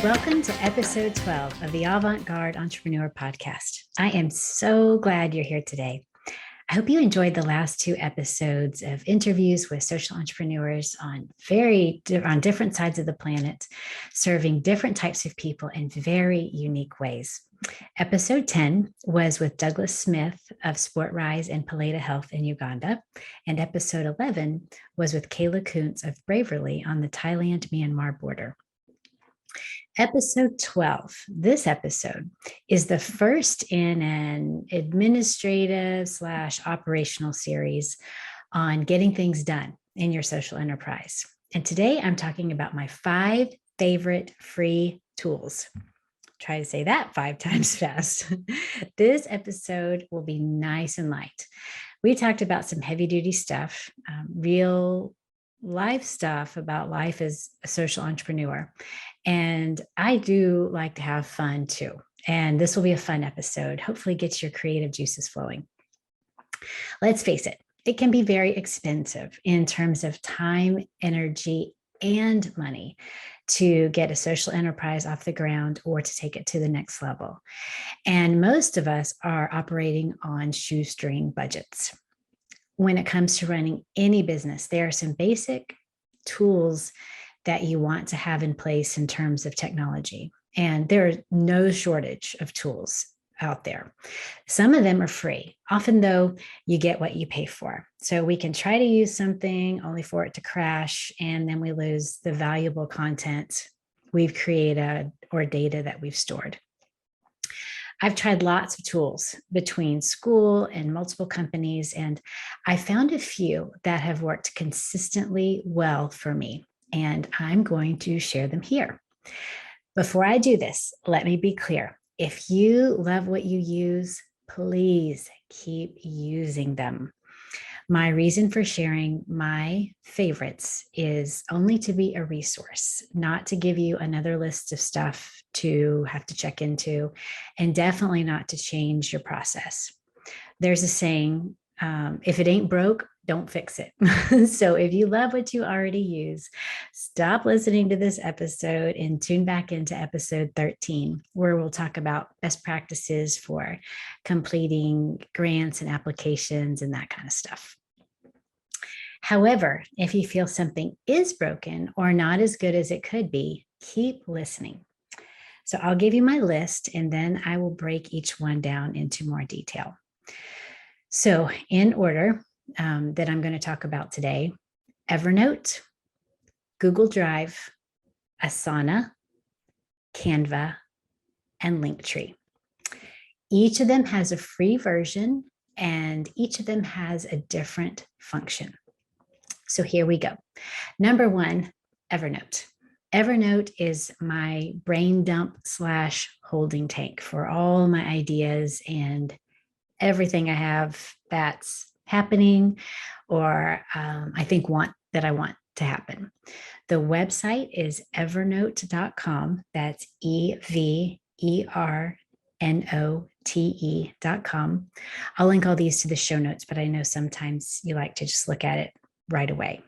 Welcome to episode 12 of the Avant-Garde Entrepreneur Podcast. I am so glad you're here today. I hope you enjoyed the last two episodes of interviews with social entrepreneurs on different sides of the planet, serving different types of people in very unique ways. Episode 10 was with Douglas Smith of SportRise and Paleta Health in Uganda, and episode 11 was with Kayla Kuntz of Braverly on the Thailand-Myanmar border. Episode 12, this episode is the first in an administrative / operational series on getting things done in your social enterprise. And today I'm talking about my 5 favorite free tools. Try to say that 5 times fast. This episode will be nice and light. We talked about some heavy duty stuff, real life stuff about life as a social entrepreneur. And I do like to have fun too. And this will be a fun episode. Hopefully get your creative juices flowing. Let's face it, it can be very expensive in terms of time, energy, and money to get a social enterprise off the ground or to take it to the next level. And most of us are operating on shoestring budgets. When it comes to running any business, there are some basic tools that you want to have in place in terms of technology. And there is no shortage of tools out there. Some of them are free. Often, though, you get what you pay for. So we can try to use something only for it to crash, and then we lose the valuable content we've created or data that we've stored. I've tried lots of tools between school and multiple companies, and I found a few that have worked consistently well for me, and I'm going to share them here. Before I do this, let me be clear. If you love what you use, please keep using them. My reason for sharing my favorites is only to be a resource, not to give you another list of stuff to have to check into, and definitely not to change your process. There's a saying, if it ain't broke, don't fix it. So if you love what you already use, stop listening to this episode and tune back into episode 13, where we'll talk about best practices for completing grants and applications and that kind of stuff. However, if you feel something is broken or not as good as it could be, keep listening. So I'll give you my list, and then I will break each one down into more detail. So in order that I'm going to talk about today, Evernote, Google Drive, Asana, Canva, and Linktr.ee. Each of them has a free version, and each of them has a different function. So here we go. Number 1, Evernote. Evernote is my brain dump / holding tank for all my ideas and everything I have that's happening or I want to happen. The website is Evernote.com. That's EVERNOTE.com. I'll link all these to the show notes, but I know sometimes you like to just look at it right away.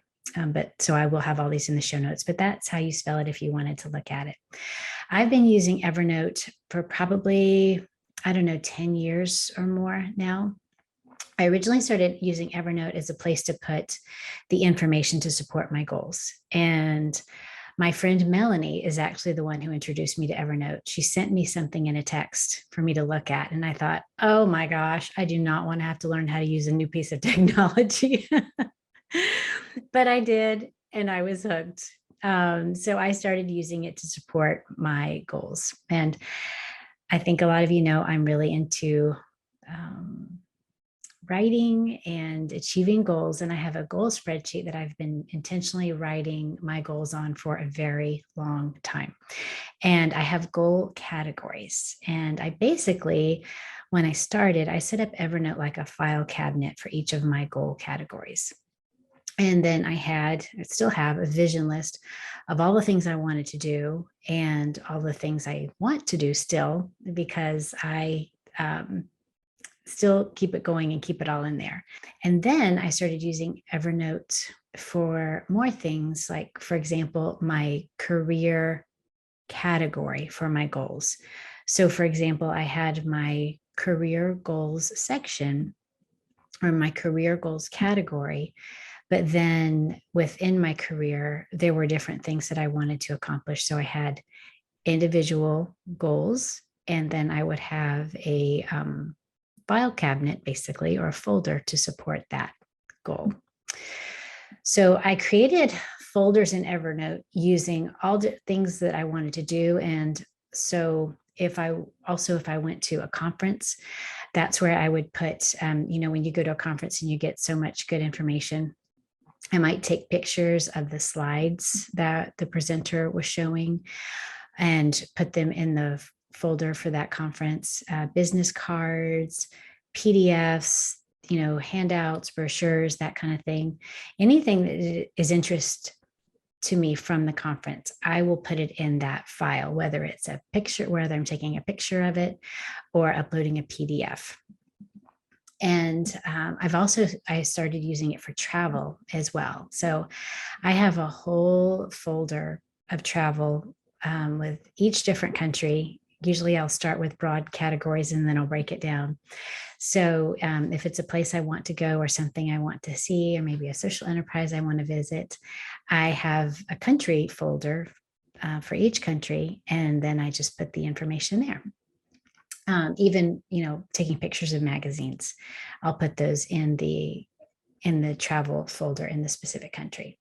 So I will have all these in the show notes, but that's how you spell it if you wanted to look at it. I've been using Evernote for probably, 10 years or more now. I originally started using Evernote as a place to put the information to support my goals. And my friend Melanie is actually the one who introduced me to Evernote. She sent me something in a text for me to look at. And I thought, oh my gosh, I do not want to have to learn how to use a new piece of technology. But I did, and I was hooked. So I started using it to support my goals. And I think a lot of you know I'm really into writing and achieving goals. And I have a goal spreadsheet that I've been intentionally writing my goals on for a very long time. And I have goal categories. And I basically, when I started, I set up Evernote like a file cabinet for each of my goal categories. And then I still have a vision list of all the things I wanted to do and all the things I want to do still, because I still keep it going and keep it all in there. And then I started using Evernote for more things, like, for example, my career category for my goals. So, for example, I had my career goals section or my career goals category. But then within my career, there were different things that I wanted to accomplish. So I had individual goals, and then I would have a file cabinet, basically, or a folder to support that goal. So I created folders in Evernote using all the things that I wanted to do. And so if I went to a conference, that's where I would put, when you go to a conference and you get so much good information, I might take pictures of the slides that the presenter was showing and put them in the folder for that conference, business cards, PDFs, handouts, brochures, that kind of thing. Anything that is interest to me from the conference, I will put it in that file, whether it's a picture, whether I'm taking a picture of it or uploading a PDF. And I started using it for travel as well. So I have a whole folder of travel with each different country. Usually I'll start with broad categories and then I'll break it down. So if it's a place I want to go or something I want to see, or maybe a social enterprise I want to visit, I have a country folder for each country, and then I just put the information there. Even taking pictures of magazines, I'll put those in the travel folder in the specific country.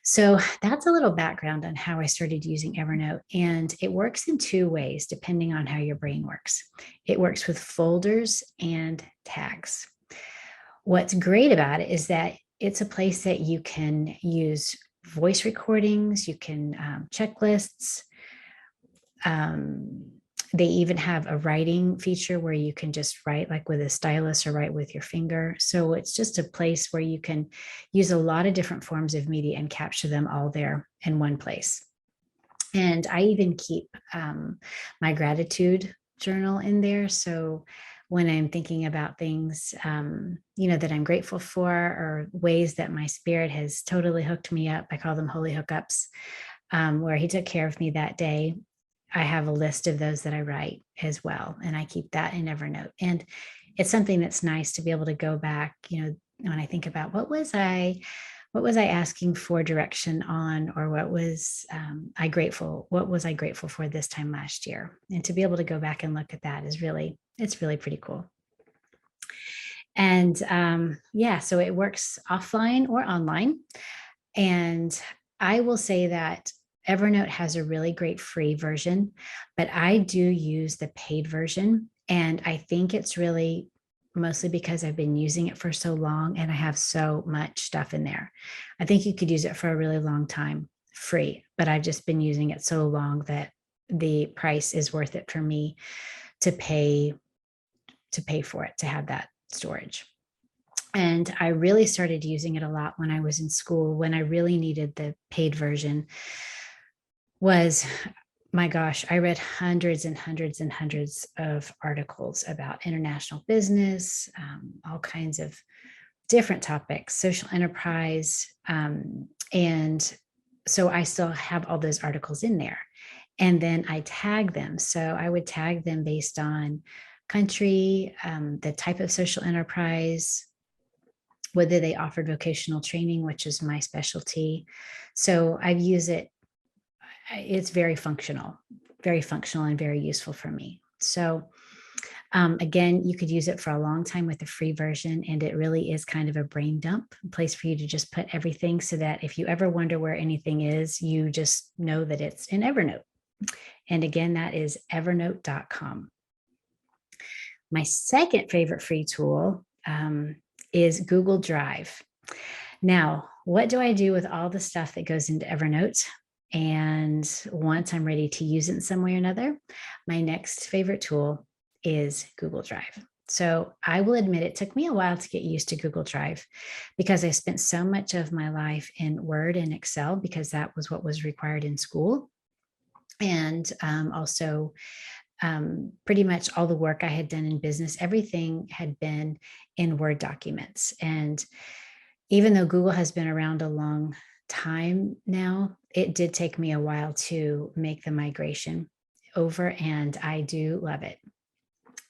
So that's a little background on how I started using Evernote, and it works in two ways depending on how your brain works. It works with folders and tags. What's great about it is that it's a place that you can use voice recordings, you can checklists. They even have a writing feature where you can just write like with a stylus or write with your finger. So it's just a place where you can use a lot of different forms of media and capture them all there in one place. And I even keep my gratitude journal in there. So when I'm thinking about things, that I'm grateful for, or ways that my spirit has totally hooked me up, I call them holy hookups, where he took care of me that day. I have a list of those that I write as well, and I keep that in Evernote. And it's something that's nice to be able to go back, when I think about what was I asking for direction on, or what was I grateful for this time last year, and to be able to go back and look at that it's really pretty cool. And so it works offline or online. And I will say that Evernote has a really great free version, but I do use the paid version. And I think it's really mostly because I've been using it for so long and I have so much stuff in there. I think you could use it for a really long time free, but I've just been using it so long that the price is worth it for me to pay for it, to have that storage. And I really started using it a lot when I was in school, when I really needed the paid version. My gosh, I read hundreds and hundreds and hundreds of articles about international business, all kinds of different topics, social enterprise. And so I still have all those articles in there. And then I tag them. So I would tag them based on country, the type of social enterprise, whether they offered vocational training, which is my specialty. So I've used it. It's very functional and very useful for me. So again, you could use it for a long time with the free version, and it really is kind of a brain dump, a place for you to just put everything, so that if you ever wonder where anything is, you just know that it's in Evernote. And again, that is evernote.com. My second favorite free tool is Google Drive. Now, what do I do with all the stuff that goes into Evernote? And once I'm ready to use it in some way or another, my next favorite tool is Google Drive. So I will admit it took me a while to get used to Google Drive, because I spent so much of my life in Word and Excel, because that was what was required in school. And also pretty much all the work I had done in business, everything had been in Word documents. And Even though Google has been around a long time now, it did take me a while to make the migration over, and I do love it.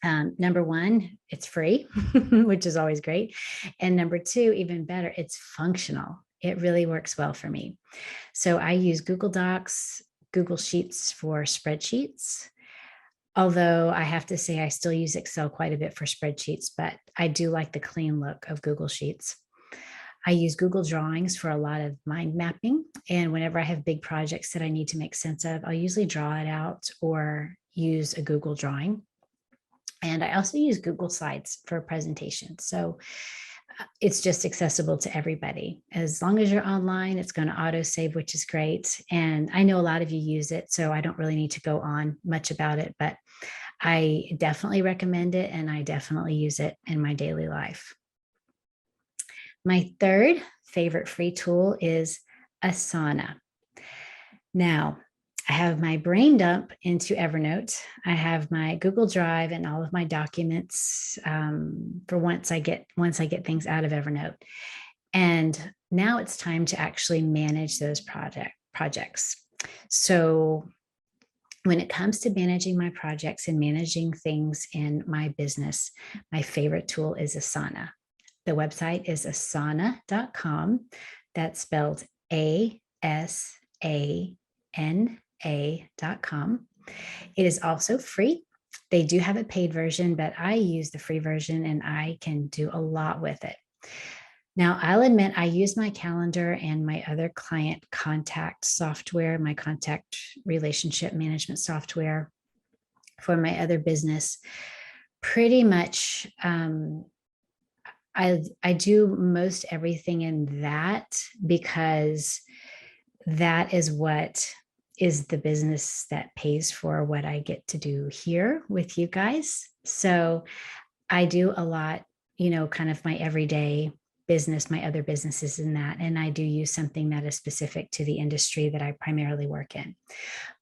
Number one, it's free, which is always great. And number two, even better, it's functional. It really works well for me. So I use Google Docs, Google Sheets for spreadsheets. Although I have to say, I still use Excel quite a bit for spreadsheets, but I do like the clean look of Google Sheets. I use Google Drawings for a lot of mind mapping. And whenever I have big projects that I need to make sense of, I'll usually draw it out or use a Google drawing. And I also use Google Slides for presentations. So it's just accessible to everybody. As long as you're online, it's going to auto save, which is great. And I know a lot of you use it, so I don't really need to go on much about it, but I definitely recommend it, and I definitely use it in my daily life. My third favorite free tool is Asana. Now, I have my brain dump into Evernote. I have my Google Drive and all of my documents for once I get things out of Evernote. And now it's time to actually manage those projects. So when it comes to managing my projects and managing things in my business, my favorite tool is Asana. The website is asana.com. That's spelled ASANA.com. It is also free. They do have a paid version, but I use the free version and I can do a lot with it. Now, I'll admit I use my calendar and my other client contact software, my contact relationship management software for my other business. Pretty much, I do most everything in that because that is what is the business that pays for what I get to do here with you guys. So I do a lot, kind of my everyday business, my other businesses in that. And I do use something that is specific to the industry that I primarily work in.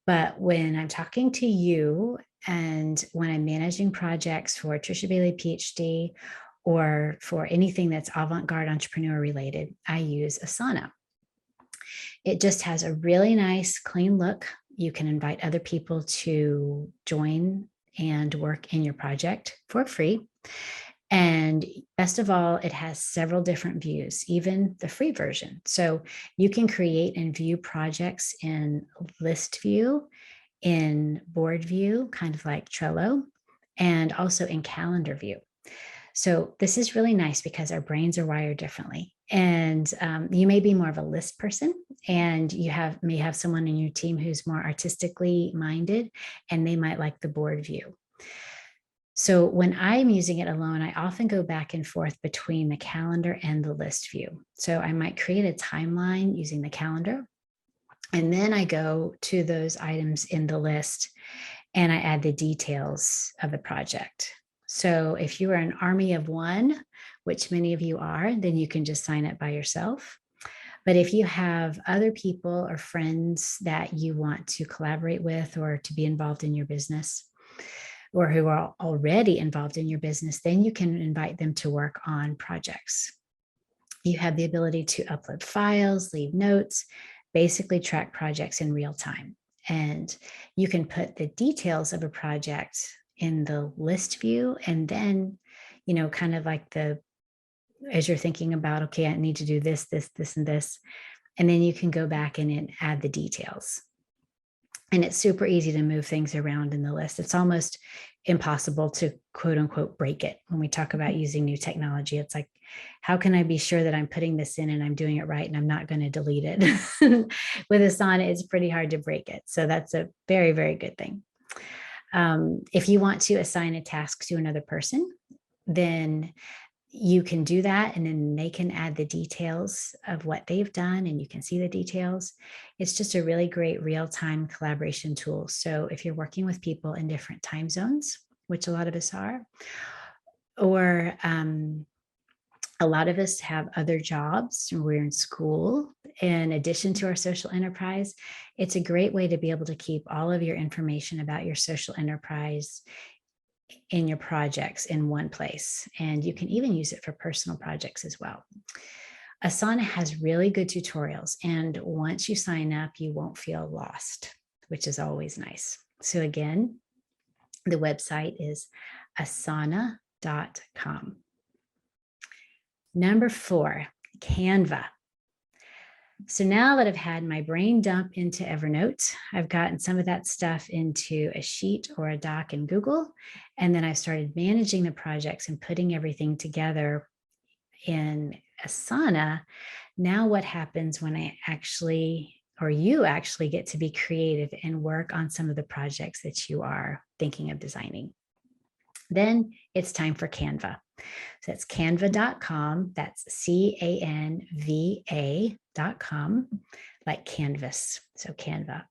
But when I'm talking to you and when I'm managing projects for Trisha Bailey PhD or for anything that's avant-garde entrepreneur related, I use Asana. It just has a really nice, clean look. You can invite other people to join and work in your project for free. And best of all, it has several different views, even the free version. So you can create and view projects in list view, in board view, kind of like Trello, and also in calendar view. So this is really nice because our brains are wired differently. And you may be more of a list person, and you may have someone in your team who's more artistically minded, and they might like the board view. So when I'm using it alone, I often go back and forth between the calendar and the list view. So I might create a timeline using the calendar, and then I go to those items in the list and I add the details of the project. So if you are an army of one, which many of you are, then you can just sign up by yourself. But if you have other people or friends that you want to collaborate with or to be involved in your business, or who are already involved in your business, then you can invite them to work on projects. You have the ability to upload files, leave notes, basically track projects in real time. And you can put the details of a project in the list view, and then, kind of like as you're thinking about, okay, I need to do this, this, this, and this, and then you can go back and add the details. And it's super easy to move things around in the list. It's almost impossible to quote unquote break it. When we talk about using new technology, it's like, how can I be sure that I'm putting this in and I'm doing it right and I'm not going to delete it? With Asana, it's pretty hard to break it. So that's a very, very good thing. If you want to assign a task to another person, then you can do that, and then they can add the details of what they've done and you can see the details. It's just a really great real-time collaboration tool. So if you're working with people in different time zones, which a lot of us are, or a lot of us have other jobs, we're in school, in addition to our social enterprise, it's a great way to be able to keep all of your information about your social enterprise in your projects in one place. And you can even use it for personal projects as well. Asana has really good tutorials, and once you sign up, you won't feel lost, which is always nice. So again, the website is asana.com. Number 4, Canva. So now that I've had my brain dump into Evernote, I've gotten some of that stuff into a sheet or a doc in Google, and then I started managing the projects and putting everything together in Asana. Now what happens when I actually, or you actually get to be creative and work on some of the projects that you are thinking of designing? Then it's time for Canva. So that's canva.com. That's canva.com, like canvas. So Canva.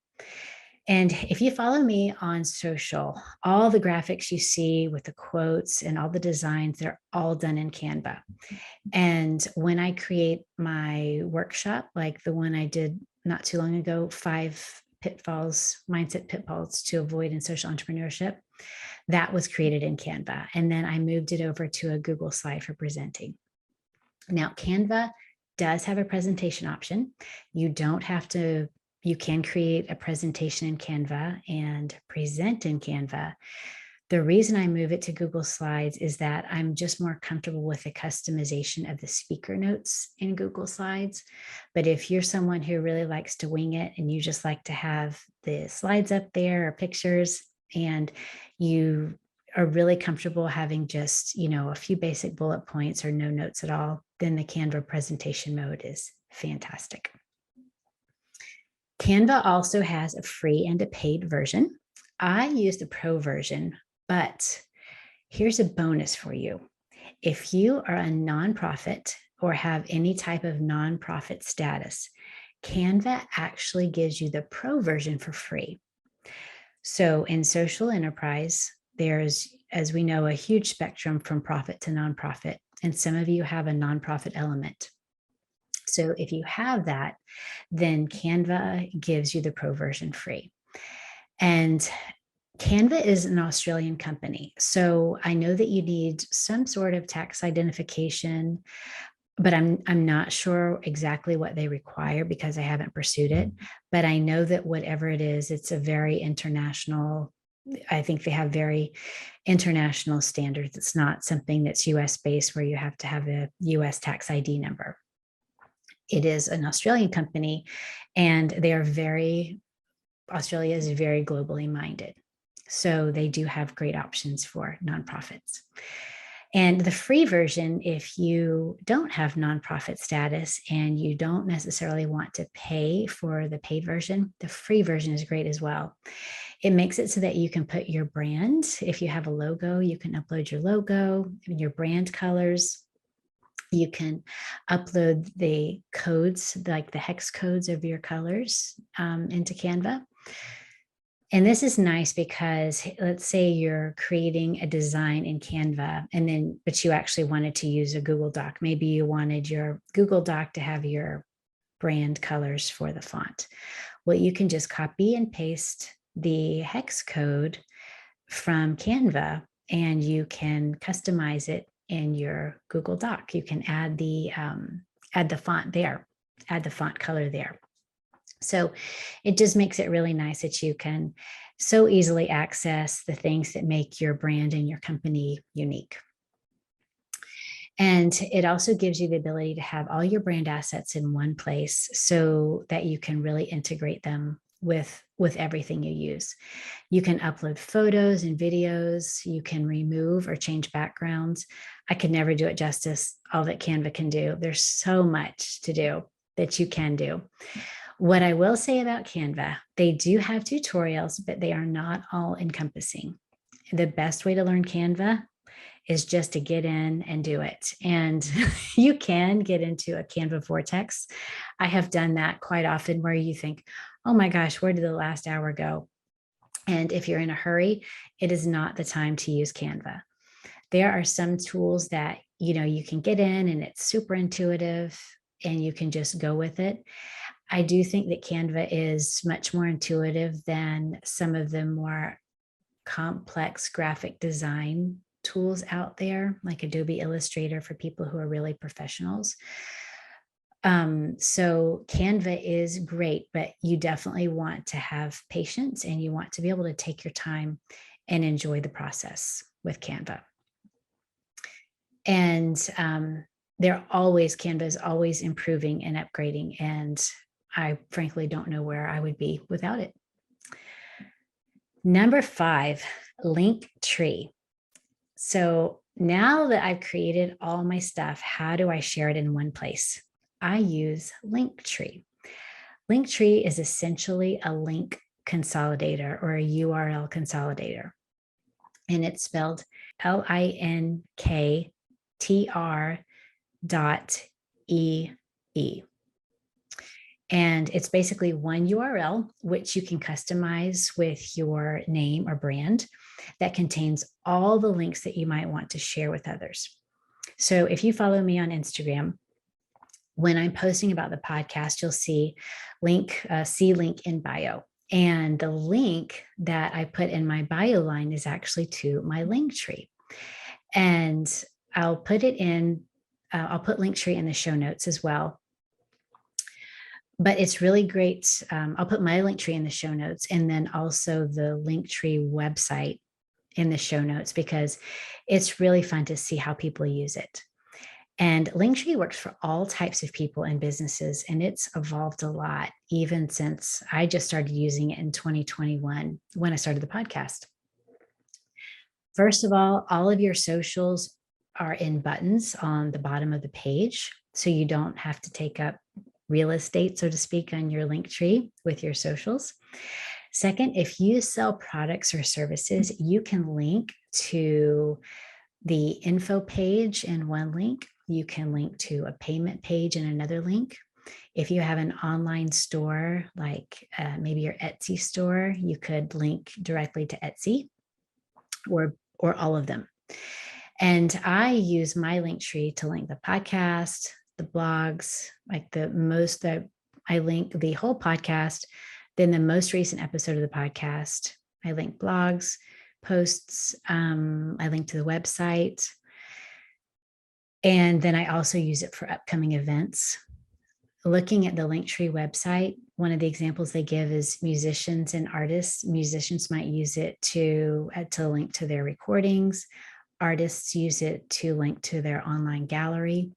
And if you follow me on social, all the graphics you see with the quotes and all the designs, they're all done in Canva. And when I create my workshop, like the one I did not too long ago, 5 mindset pitfalls to avoid in social entrepreneurship, that was created in Canva. And then I moved it over to a Google slide for presenting. Now, Canva does have a presentation option. You don't have to, you can create a presentation in Canva and present in Canva. The reason I move it to Google Slides is that I'm just more comfortable with the customization of the speaker notes in Google Slides. But if you're someone who really likes to wing it and you just like to have the slides up there or pictures, and you are really comfortable having just, a few basic bullet points or no notes at all, then the Canva presentation mode is fantastic. Canva also has a free and a paid version. I use the pro version, but here's a bonus for you. If you are a nonprofit or have any type of nonprofit status, Canva actually gives you the pro version for free. So in social enterprise, there's, as we know, a huge spectrum from profit to nonprofit, and some of you have a nonprofit element. So if you have that, then Canva gives you the pro version free. And Canva is an Australian company. So I know that you need some sort of tax identification, but I'm not sure exactly what they require because I haven't pursued it. But I know that whatever it is, it's a very international, I think they have very international standards. It's not something that's US based where you have to have a US tax ID number. It is an Australian company, and Australia is very globally minded. So they do have great options for nonprofits. And the free version, if you don't have nonprofit status and you don't necessarily want to pay for the paid version, the free version is great as well. It makes it so that you can put your brand. If you have a logo, you can upload your logo, your brand colors. You can upload the codes, like the hex codes of your colors into Canva. And this is nice because let's say you're creating a design in Canva but you actually wanted to use a Google Doc. Maybe you wanted your Google Doc to have your brand colors for the font. Well, you can just copy and paste the hex code from Canva and you can customize it in your Google Doc. You can add the font there, add the font color there. So it just makes it really nice that you can so easily access the things that make your brand and your company unique. And it also gives you the ability to have all your brand assets in one place so that you can really integrate them with everything you use. You can upload photos and videos. You can remove or change backgrounds. I could never do it justice, all that Canva can do. There's so much to do that you can do. What I will say about Canva, they do have tutorials, but they are not all encompassing. The best way to learn Canva is just to get in and do it. And you can get into a Canva vortex. I have done that quite often where you think, oh my gosh, where did the last hour go? And if you're in a hurry, it is not the time to use Canva. There are some tools that, you can get in and it's super intuitive and you can just go with it. I do think that Canva is much more intuitive than some of the more complex graphic design tools out there, like Adobe Illustrator for people who are really professionals. So Canva is great, but you definitely want to have patience and you want to be able to take your time and enjoy the process with Canva. And Canva is always improving and upgrading. And I frankly don't know where I would be without it. Number 5, Linktree. So now that I've created all my stuff, how do I share it in one place? I use Linktree. Linktree is essentially a link consolidator or a URL consolidator. And it's spelled linktr.ee. And it's basically one URL, which you can customize with your name or brand, that contains all the links that you might want to share with others. So if you follow me on Instagram, when I'm posting about the podcast, you'll see link in bio. And the link that I put in my bio line is actually to my Linktree. And I'll put Linktree in the show notes as well. But it's really great. I'll put my Linktree in the show notes and then also the Linktree website in the show notes, because it's really fun to see how people use it. And Linktree works for all types of people and businesses, and it's evolved a lot, even since I just started using it in 2021 when I started the podcast. First of all of your socials are in buttons on the bottom of the page, so you don't have to take up real estate, so to speak, on your Linktree with your socials. Second, if you sell products or services, you can link to the info page in one link. You can link to a payment page in another link. If you have an online store, like maybe your Etsy store, you could link directly to Etsy or all of them. And I use my Linktree to link the podcast, the blogs, like the most that I link the whole podcast, then the most recent episode of the podcast. I link blogs, posts, I link to the website. And then I also use it for upcoming events. Looking at the Linktree website, one of the examples they give is musicians and artists. Musicians might use it to link to their recordings. Artists use it to link to their online gallery.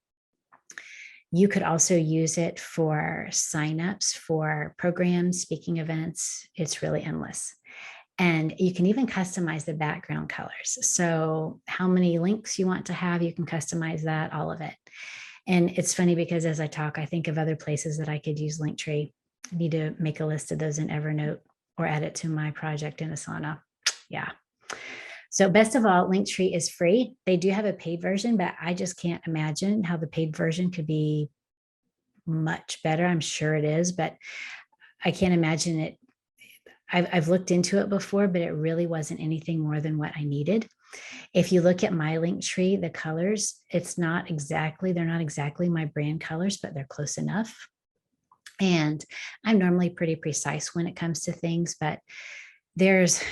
You could also use it for signups for programs, speaking events. It's really endless. And you can even customize the background colors. So how many links you want to have, you can customize that, all of it. And it's funny because as I talk, I think of other places that I could use Linktree. I need to make a list of those in Evernote or add it to my project in Asana. Yeah. So best of all, Linktree is free. They do have a paid version, but I just can't imagine how the paid version could be much better. I'm sure it is, but I can't imagine it. I've looked into it before, but it really wasn't anything more than what I needed. If you look at my Linktree, the colors, they're not exactly my brand colors, but they're close enough. And I'm normally pretty precise when it comes to things, but there's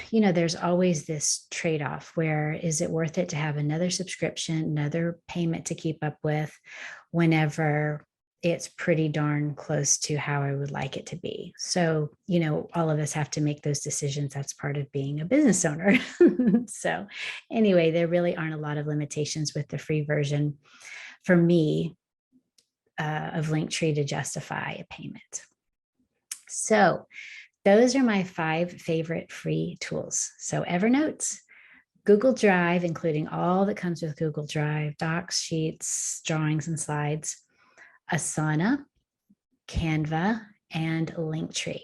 always this trade-off where is it worth it to have another subscription, another payment to keep up with whenever it's pretty darn close to how I would like it to be. So, all of us have to make those decisions. That's part of being a business owner. So anyway, there really aren't a lot of limitations with the free version for me of Linktree to justify a payment. So those are my 5 favorite free tools. So Evernote, Google Drive, including all that comes with Google Drive, docs, sheets, drawings, and slides, Asana, Canva, and Linktree.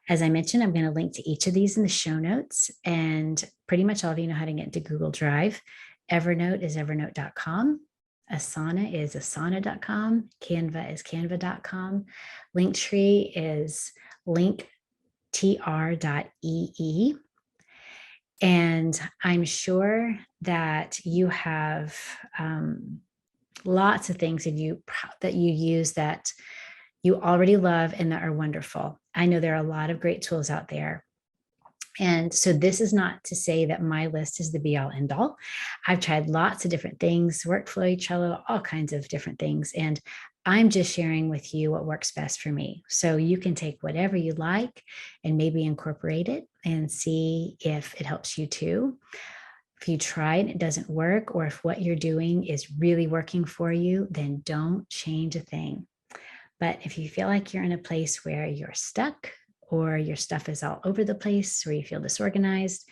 As I mentioned, I'm going to link to each of these in the show notes, and pretty much all of you know how to get into Google Drive. Evernote is evernote.com. Asana is asana.com. Canva is canva.com. Linktree is linktr.ee. And I'm sure that you have lots of things that you use that you already love and that are wonderful. I know there are a lot of great tools out there. And so this is not to say that my list is the be all end all. I've tried lots of different things, Workflow, Trello, all kinds of different things. And I'm just sharing with you what works best for me. So you can take whatever you like and maybe incorporate it and see if it helps you too. If you try and it doesn't work, or if what you're doing is really working for you, then don't change a thing. But if you feel like you're in a place where you're stuck, or your stuff is all over the place, or you feel disorganized,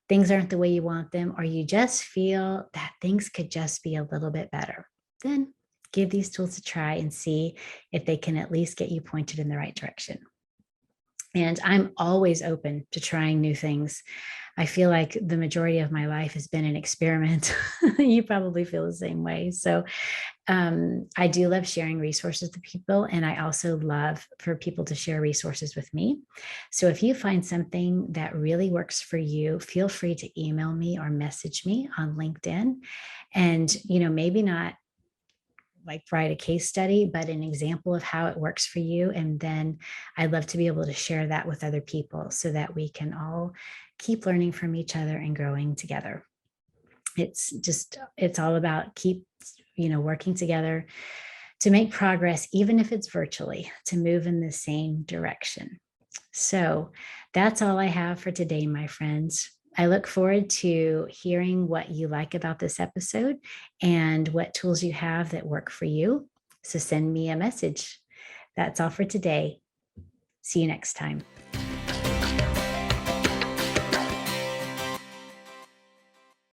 things aren't the way you want them, or you just feel that things could just be a little bit better, then give these tools a try and see if they can at least get you pointed in the right direction. And I'm always open to trying new things. I feel like the majority of my life has been an experiment. You probably feel the same way. So I do love sharing resources with people, and I also love for people to share resources with me. So if you find something that really works for you, feel free to email me or message me on LinkedIn. And, maybe not like write a case study, but an example of how it works for you. And then I'd love to be able to share that with other people so that we can all keep learning from each other and growing together. It's all about keep working together to make progress, even if it's virtually, to move in the same direction. So that's all I have for today, my friends. I look forward to hearing what you like about this episode and what tools you have that work for you. So send me a message. That's all for today. See you next time.